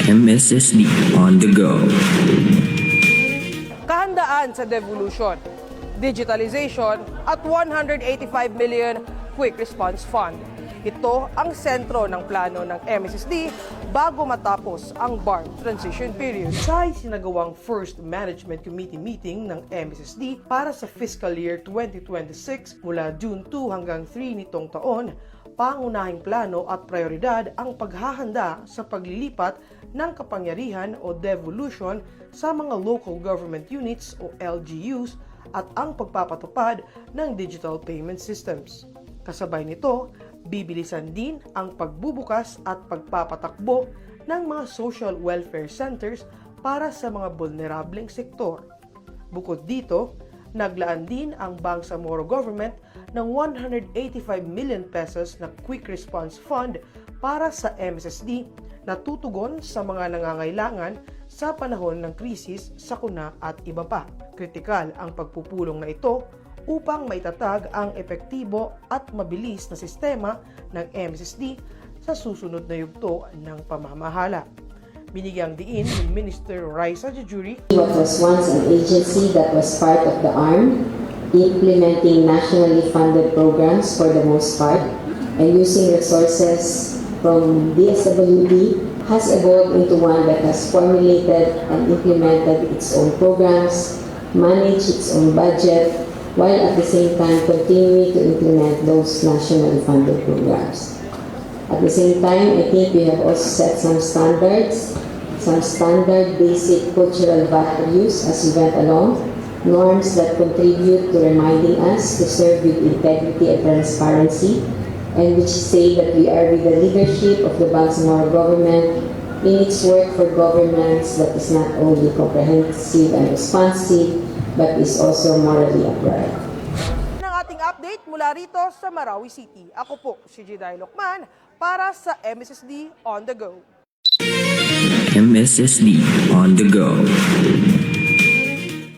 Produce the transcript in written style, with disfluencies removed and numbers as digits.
MSSD on the go. Kahandaan sa devolution, digitalization at 185 million Quick Response Fund. Ito ang sentro ng plano ng MSSD bago matapos ang BARM transition period. Sa isinagawang First Management Committee meeting ng MSSD para sa fiscal year 2026 mula June 2 hanggang 3 nitong taon, pangunahing plano at prioridad ang paghahanda sa paglilipat ng kapangyarihan o devolution sa mga local government units o LGUs at ang pagpapatupad ng digital payment systems. Kasabay nito, bibilisan din ang pagbubukas at pagpapatakbo ng mga social welfare centers para sa mga vulnerableng sektor. Bukod dito, naglaan din ang Bangsamoro government ng 185 million pesos na Quick Response Fund para sa MSSD na tutugon sa mga nangangailangan sa panahon ng krisis, sakuna at iba pa. Kritikal ang pagpupulong na ito upang maitatag ang epektibo at mabilis na sistema ng MSSD sa susunod na yugto ng pamamahala. Binigyang diin ni Minister Raisa Jujuri, what was once an agency that was part of the ARM, implementing nationally funded programs for the most part, and using resources from DSWD, has evolved into one that has formulated and implemented its own programs, managed its own budget, while at the same time continuing to implement those nationally funded programs. At the same time, I think we have also set some standards, some standard basic cultural values as we went along, norms that contribute to reminding us to serve with integrity and transparency, and which say that we are with the leadership of the Bangsamoro government in its work for governance that is not only comprehensive and responsive, but is also morally upright. Ng ating update mula rito sa Marawi City. Ako po si Jiday Lokman para sa MSSD On The Go. MSSD on the go.